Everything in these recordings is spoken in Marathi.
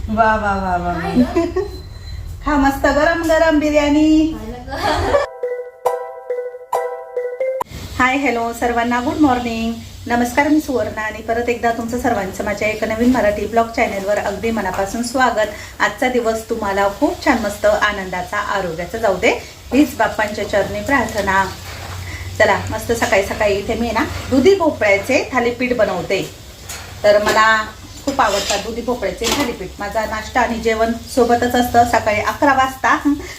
वा वा वा वा खा मस्त गरम गरम बिर्याणी. हाय हॅलो सर्वांना, गुड मॉर्निंग, नमस्कार. मी सुवर्णा आणि परत एकदा तुमचं सर्वांचं माझ्या एका नवीन मराठी ब्लॉग चॅनलवर अगदी मनापासून स्वागत. आजचा दिवस तुम्हाला खूप छान मस्त आनंदाचा आरोग्याचा जाऊ दे हीच बाप्पांच्या चरणी प्रार्थना. चला मस्त सकाळी सकाळी इथे मी ना दुधी भोपळ्याचे थालीपीठ बनवते. तर मला खूप आवडतात दुधी भोपळ्याचे थालीपीठ. माझा नाश्ता आणि जेवण सोबतच असतं सकाळी 11 वाजता.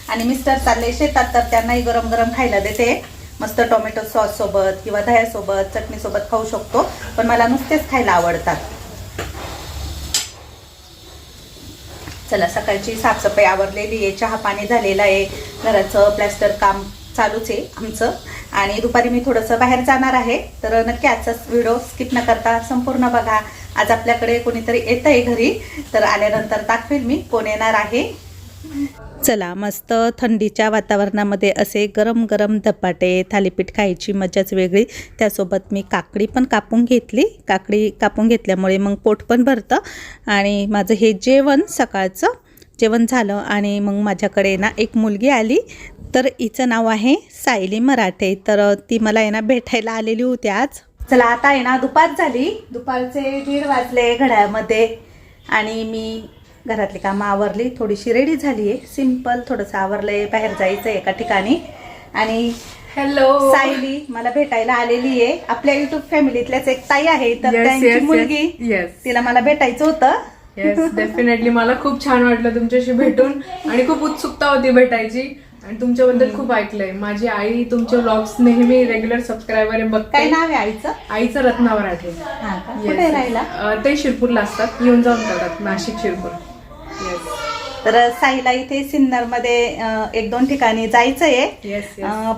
आणि मिस्टर चालले शेतात तर त्यांनाही गरम गरम खायला देते. मस्त टोमॅटो सॉस सोबत किंवा दह्यासोबत चटणीसोबत खाऊ शकतो, पण मला नुसतेच खायला आवडतात. चला सकाळची साफसफाई आवरलेली आहे, चहा पाणी झालेलं आहे, घराचं प्लॅस्टर काम चालूच आहे आमचं. आणि दुपारी मी थोडंसं बाहेर जाणार आहे, तर नक्की आजचा व्हिडिओ स्किप न करता संपूर्ण बघा. आज आपल्याकडे कोणीतरी येत आहे घरी, तर आल्यानंतर दाखवेल मी कोण येणार आहे. चला मस्त थंडीच्या वातावरणामध्ये असे गरम गरम धपाटे थालीपीठ खायची मजाच वेगळी. त्यासोबत मी काकडी पण कापून घेतली. काकडी कापून घेतल्यामुळे मग पोट पण भरतं. आणि माझं हे जेवण सकाळचं जेवण झालं आणि मग माझ्याकडे ना एक मुलगी आली. तर हिचं नाव आहे सायली मराठे. तर ती मला आहे ना भेटायला आलेली होती आज. चला आता आहे ना दुपार झाली, दुपारचे 1:30 वाजले घड्याळमध्ये. आणि मी घरातली कामं आवरली, थोडीशी रेडी झाली आहे, सिंपल थोडंसं आवरलंय, बाहेर जायचं एका ठिकाणी. आणि हॅलो, सायली मला भेटायला आलेली आहे. आपल्या युट्यूब फॅमिलीतल्याच एक ताई आहे, तर त्यांची मुलगी. तिला मला भेटायचं होतं. Yes definitely. मला खूप छान वाटलं तुमच्याशी भेटून आणि खूप उत्सुकता होती भेटायची. आणि तुमच्याबद्दल खूप ऐकलंय. माझी आई तुमचे व्लॉग्स नेहमी रेग्युलर सबस्क्रायबर आहे, बघते. काय नाव आहे आईचं? आईचं रत्ना मराठे. कुठे राहिला? ते शिरपूरला असतात, येऊन जाऊन करतात, नाशिक शिरपूर. तर साईला इथे सिन्नरमध्ये 1-2 ठिकाणी जायचंय,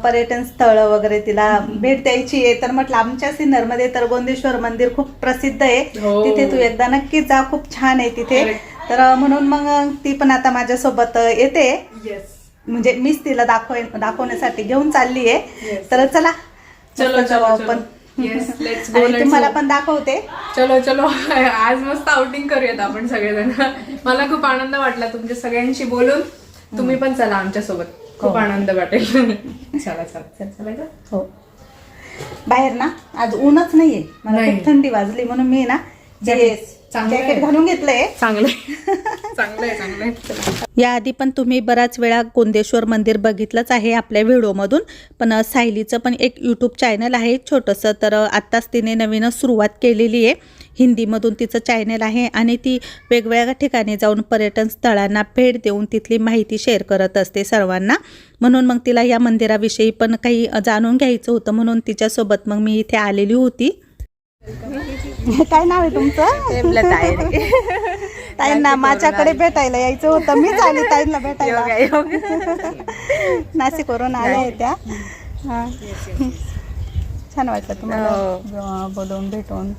पर्यटन स्थळ वगैरे तिला भेट द्यायची आहे. तर म्हटलं आमच्या सिन्नरमध्ये तर गोंदेश्वर मंदिर खूप प्रसिद्ध आहे, तिथे तू एकदा नक्कीच जा, खूप छान आहे तिथे. तर म्हणून मग ती पण आता माझ्यासोबत येते. म्हणजे मीच तिला दाखवण्यासाठी घेऊन चालली आहे. तर चला चलो आपण तुम्हाला पण दाखवते. चलो चलो आज मस्त आउटिंग करूयात आपण सगळेजण. मला खूप आनंद वाटला तुमच्या सगळ्यांशी बोलून. तुम्ही पण चला आमच्या सोबत, खूप आनंद वाटेल. चला चला चला. हो, बाहेर ना आज ऊनच नाहीये, मला खूप थंडी वाजली म्हणून मी ना जॅकेट घालून घेतलंय. चांगलंय. याआधी पण तुम्ही बराच वेळा गोंदेश्वर मंदिर बघितलंच आहे आपल्या व्हिडिओमधून. पण सायलीचं पण एक यूट्यूब चॅनल आहे छोटंसं. तर आत्ताच तिने नवीनच सुरुवात केलेली आहे, हिंदीमधून तिचं चॅनल आहे. आणि ती वेगवेगळ्या ठिकाणी जाऊन पर्यटन स्थळांना भेट देऊन तिथली माहिती शेअर करत असते सर्वांना. म्हणून मग तिला या मंदिराविषयी पण काही जाणून घ्यायचं होतं, म्हणून तिच्यासोबत मग मी इथे आलेली होती. काय नाव आहे तुमचं? ताईंना माझ्याकडे भेटायला यायचं होतं, मीच आली ताईंना भेटायला. नाशिकवरून आल्या आहे त्या. छान वाटलं तुम्हाला बोलून भेटून.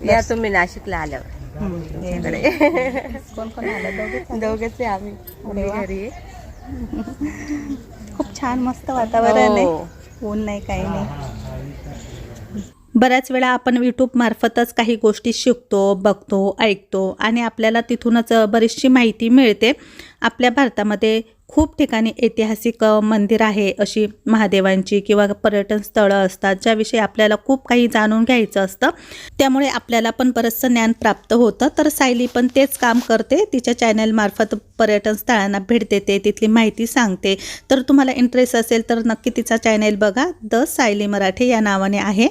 या तुम्ही नाशिकला आल्यावर. कोण कोण आलं? दोघेच आम्ही घरी. खूप छान मस्त वातावरण आहे, ऊन नाही काही नाही. बऱ्याच वेळा आपण यूट्यूब मार्फतच काही गोष्टी शिकतो, बघतो, ऐकतो आणि आपल्याला तिथूनच बरीचशी माहिती मिळते. आपल्या भारतामध्ये खूप ठिकाणी ऐतिहासिक मंदिर आहे, अशी महादेवांची किंवा पर्यटन स्थळं असतात, ज्याविषयी आपल्याला खूप काही जाणून घ्यायचं असतं. त्यामुळे आपल्याला पण बरंचसं ज्ञान प्राप्त होतं. तर सायली पण तेच काम करते, तिच्या चॅनलमार्फत पर्यटन स्थळांना भेट देते, तिथली माहिती सांगते. तर तुम्हाला इंटरेस्ट असेल तर नक्की तिचा चॅनल बघा, द सायली मराठे या नावाने आहे.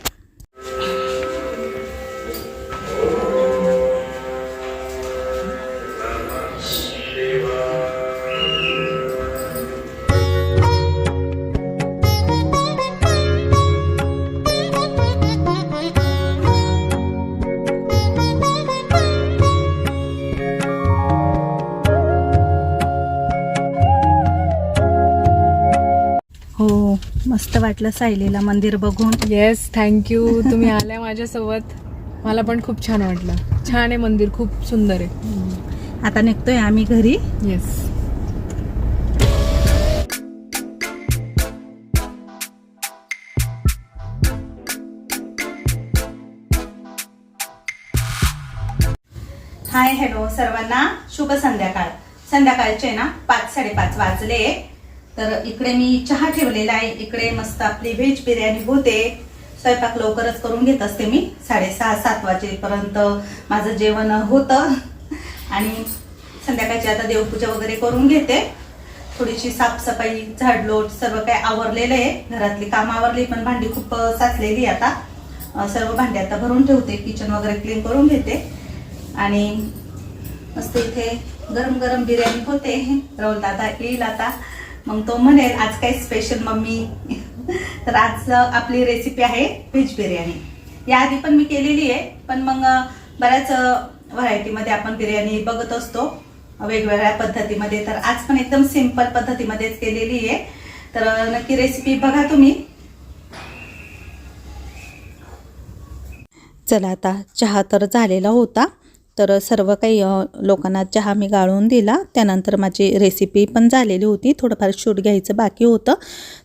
हो, मस्त वाटलं सायलीला मंदिर बघून. Yes, thank you. तुम्ही आल्या माझ्यासोबत, मला पण खूप छान वाटलं. छान आहे मंदिर, खूप सुंदर आहे. आता निघतोय आम्ही घरी. येस. हाय हॅलो सर्वांना शुभ संध्याकाळ. संध्याकाळचे ना 5-5:30 वाजले. तर इकडे मी चहा ठेवलेला आहे. इकडे मस्त आपली व्हेज बिर्याणी होते. स्वयंपाक लवकरच करून घेत असते मी. 6:30-7 वाजेपर्यंत माझं जेवण होतं. आणि संध्याकाळची आता देवपूजा वगैरे करून घेते. थोडीशी साफसफाई झाडलोट सर्व काही आवरलेलं आहे. घरातली काम आवरली पण भांडी खूप साचलेली आता. सर्व भांडी आता भरून ठेवते. किचन वगैरे क्लीन करून घेते. आणि मस्त इथे गरम गरम बिर्याणी होते. राहुल दादा येईल आता, मग तो म्हणेल आज काय स्पेशल मम्मी. तर आज आपली रेसिपी आहे व्हेज बिर्याणी. याआधी पण मी केलेली आहे, पण मग बऱ्याच व्हरायटीमध्ये आपण बिर्याणी बघत असतो वेगवेगळ्या पद्धतीमध्ये. तर आज पण एकदम सिंपल पद्धतीमध्येच केलेली आहे. तर नक्की रेसिपी बघा तुम्ही. चला आता चहा तर झालेला होता. तर सर्व काही लोकांना चहा मी गाळून दिला. त्यानंतर माझी रेसिपी पण झालेली होती. थोडंफार शूट घ्यायचं बाकी होतं.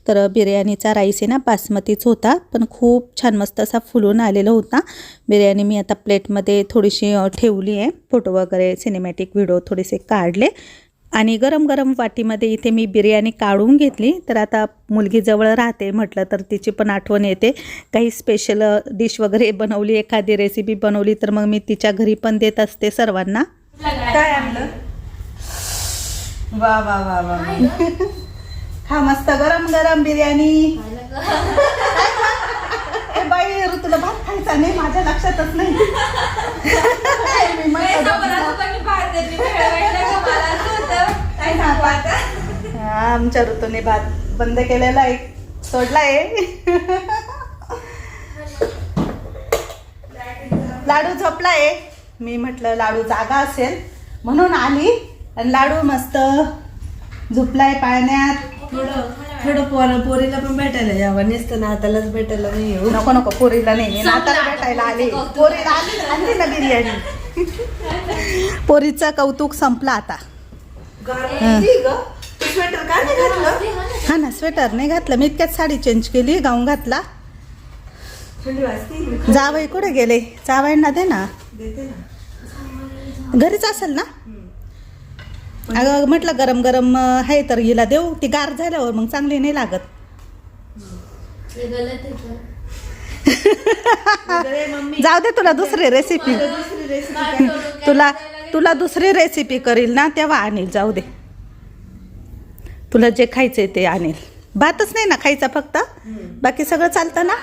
तर बिर्याणीचा राईस आहे ना बासमतीच होता, पण खूप छान मस्त असा फुलून आलेला होता. बिर्याणी मी आता प्लेटमध्ये थोडीशी ठेवली आहे. फोटो वगैरे सिनेमॅटिक व्हिडिओ थोडेसे काढले. आणि गरम गरम वाटीमध्ये इथे मी बिर्याणी काढून घेतली. तर आता मुलगी जवळ राहते म्हटलं तर तिची पण आठवण येते. काही स्पेशल डिश वगैरे बनवली, एखादी रेसिपी बनवली तर मग मी तिच्या घरी पण देत असते सर्वांना. काय आणलं? वा वा वा वा. खा मस्त गरम गरम बिर्याणी. ए बाई तुला भात खायचा नाही, माझ्या लक्षातच नाही. आमच्या ऋतूने भात बंद केलेला आहे, सोडलाय. लाडू झोपलाय. मी म्हटलं लाडू जागा असेल म्हणून आली. आणि लाडू मस्त झोपलाय पाळण्यात. थोडं पोरीला पण भेटायला यावं. नुसतं नातालाच भेटायला नाही येऊ. नको नको पोरीला नाही, मी नाताला भेटायला आले. पोरीला आणली ना बिर्याणी. पोरीचं कौतुक संपलं आता. स्वेटर का नाही घातलं? हा ना, स्वेटर नाही घातलं मी. इतक्यात साडी चेंज केली, गाऊन घातला. थंडी वाजते. जावई कुठे गेले? जावईंना दे ना. देते ना. घरीच असेल ना. अगं म्हटलं गरम गरम आहे तर हिला देऊ. ती गार झाल्यावर मग चांगली नाही लागत. जाऊ दे, तुला दुसरी रेसिपी तुला दुसरी रेसिपी करील ना तेव्हा आणील. जाऊ दे, तुला जे खायचंय ते आणेल. भातच नाही ना खायचा फक्त, बाकी सगळं चालतं ना.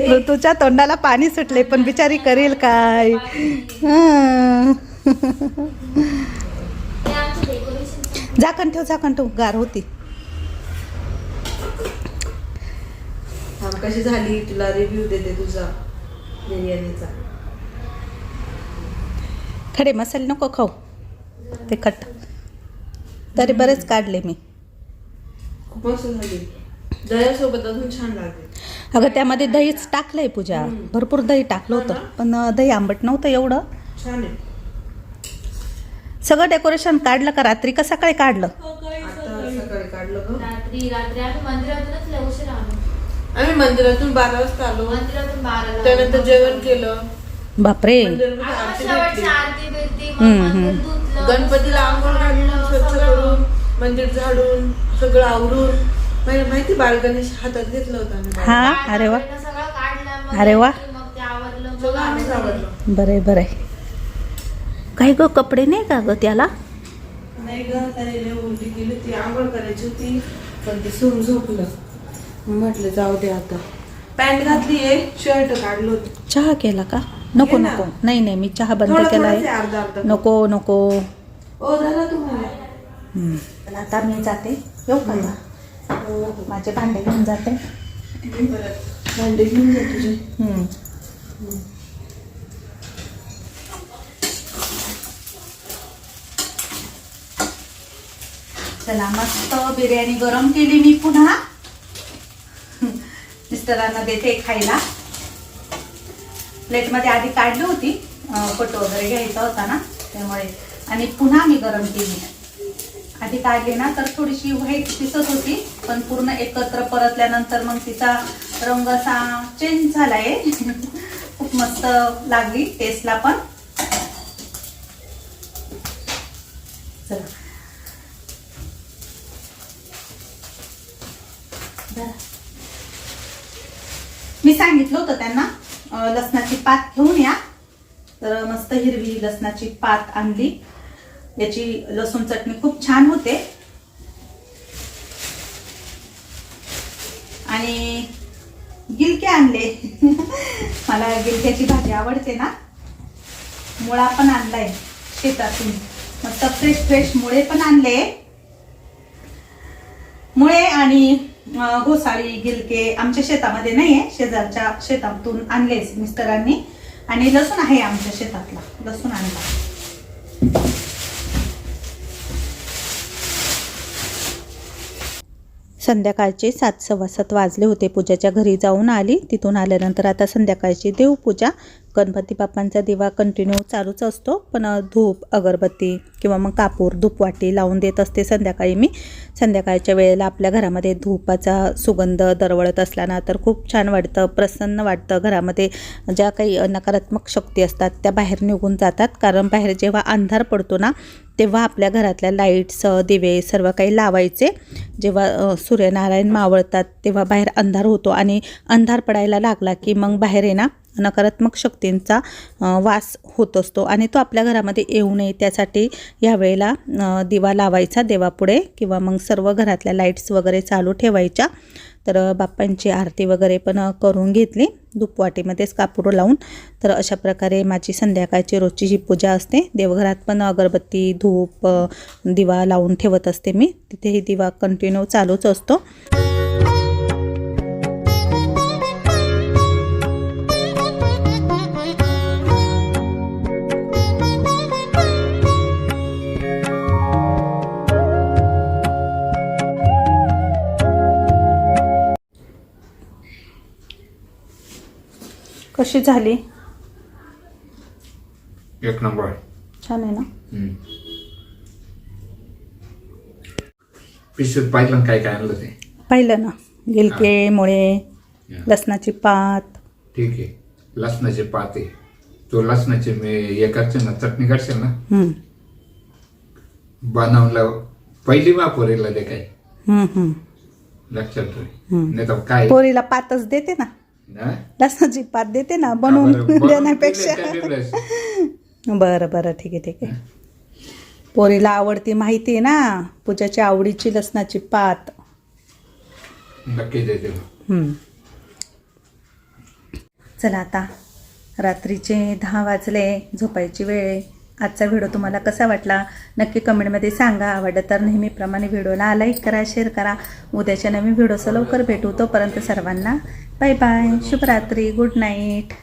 ऋतूच्या तोंडाला पाणी सुटले, पण बिचारी करेल काय. झाकण ठेव गार होती. कशी झाली तुला रिव्ह्यू देते तुझा बिर्याणीचा. खडे मसाले नको खाऊ, ते खट. तरी बरेच काढले मी. खूप मस्त झाली. दह्यासोबत अजून छान लागते. अगं त्यामध्ये दहीच टाकलंय पूजा. भरपूर दही टाकलं होतं, पण दही आंबट नव्हतं एवढं. छान आहे. सगळं डेकोरेशन काढलं का रात्री का सकाळी काढलं? आता सकाळी काढलं ग. रात्री आम्ही मंदिरातूनच लय उशीर आलो. आम्ही मंदिरातून 12 वाजता आलो. मंदिरातून 12ला त्यानंतर जेवण केलं. बापरे. मंदिरामध्ये आरती शेवटची घेतली. आरती बिरती, मग मंदिर धुतलं, गणपतीला आंघोळ घालून स्वच्छ करून मंदिर झाडून सगळं आवरून. माहिती बाळ गणेश हातात घेतलं होतं आम्ही. हा, अरे वा. सगळं काढलं. मग अरे वा. मग ते आवरलं. सगळं आम्हीच आवडलं. बरे बरे. काही ग कपडे नाही का ग त्याला? नाही ग, त्याने लय उलटी केली. ती आंघोळ करायची होती पण ते सून झोपलं. म्हटलं जाऊ दे आता. पॅन्ट घातली आहे, शर्ट काढलं होतं. चहा केला का? नको घे ना. नको, नाही नाही, मी चहा बंद थोडं केला थोडंच आहे, आहे. अर्धा अर्धा. नको नको. ओ झाला तुम्हाला. चला, आता मी जाते. येऊ का आता? माझे भांडे घेऊन जाते. भांडे घेऊन जा तुझे. चला, मस्त बिर्याणी गरम केली मी पुन्हा. मिस्टरांना देते खायला. प्लेटमध्ये आधी काढली होती, फोटो वगैरे घ्यायचा होता ना त्यामुळे. आणि पुन्हा मी गरम केली. आधी काढली ना तर थोडीशी व्हाईट दिसत होती, पण पूर्ण एकत्र परतल्यानंतर मग तिचा रंग असा चेंज झालाय. खूप मस्त लागली टेस्टला पण. चला मी सांगितलं होतं त्यांना लसणाची पात घेऊन या, तर मस्त हिरवी लसणाची पात आणली. याची लसूण चटणी खूप छान होते. आणि गिलके आणले. मला गिलक्याची भाजी आवडते ना. मुळा पण आणलाय शेतातून, मस्त फ्रेश फ्रेश मुळे पण आणले. मुळे आणि घोसाळी गिलके आमच्या शेतामध्ये नाहीये, शेजारच्या शेतातून आणले मिस्टरांनी. आणि लसूण आहे आमच्या शेतातला, लसूण आणला. संध्याकाळचे 7:15 वाजले होते. पूजाच्या घरी जाऊन आली. तिथून आल्यानंतर आता संध्याकाळची देवपूजा. गणपती बाप्पांचा दिवा कंटिन्यू चालूच असतो, पण धूप अगरबत्ती किंवा मग कापूर धूपवाटी लावून देत असते संध्याकाळी मी. संध्याकाळच्या वेळेला आपल्या घरामध्ये धूपाचा सुगंध दरवळत असला ना तर खूप छान वाटतं, प्रसन्न वाटतं. घरामध्ये ज्या काही नकारात्मक शक्ती असतात त्या बाहेर निघून जातात. कारण बाहेर जेव्हा अंधार पडतो ना तेव्हा आपल्या घरातल्या लाईट्स दिवे सर्व काही लावायचे. जेव्हा सूर्यनारायण मावळतात तेव्हा बाहेर अंधार होतो आणि अंधार पडायला लागला की मग बाहेर आहे ना नकारात्मक शक्तींचा वास होत असतो आणि तो आपल्या घरामध्ये येऊ नये त्यासाठी यावेळेला दिवा लावायचा देवापुढे किंवा मग सर्व घरातल्या लाईट्स वगैरे चालू ठेवायच्या. तर बाप्पांची आरती वगैरे पण करून घेतली धूपवाटीमध्येच कापूर लावून. तर अशा प्रकारे माझी संध्याकाळची रोजची जी पूजा असते. देवघरात पण अगरबत्ती धूप दिवा लावून ठेवत असते मी. तिथेही दिवा कंटिन्यू चालूच असतो. कशी झाली? एक नंबर. छान आहे ना. पिशवीत पाहिलं काय काय आणलं ते पाहिलं ना. गिलके मुळे लसणाची पात. ठीक आहे. लसणाचे पात आहे. तो लसणाचे मी हे करशील ना चटणी करशील ना बनवला पहिली वापरेला ते काय लक्षात ठेव. नाही तर काय पोरीला पातच देते ना, लसणाची पात देते ना बनवून देण्यापेक्षा. बरं बरं ठीक आहे ठीक आहे. पोरीला आवडती माहिती आहे ना पूजाच्या आवडीची लसणाची पात. नक्की देते. चला आता रात्रीचे 10 वाजले, झोपायची वेळ. आजचा व्हिडिओ तुम्हाला कसा वाटला नक्की कमेंटमध्ये सांगा. आवडलं तर नेहमीप्रमाणे व्हिडिओला लाईक करा, शेअर करा. उद्याच्या नवीन व्हिडिओचं लवकर भेटू. तोपर्यंत सर्वांना बाय बाय, शुभरात्री, गुड नाईट.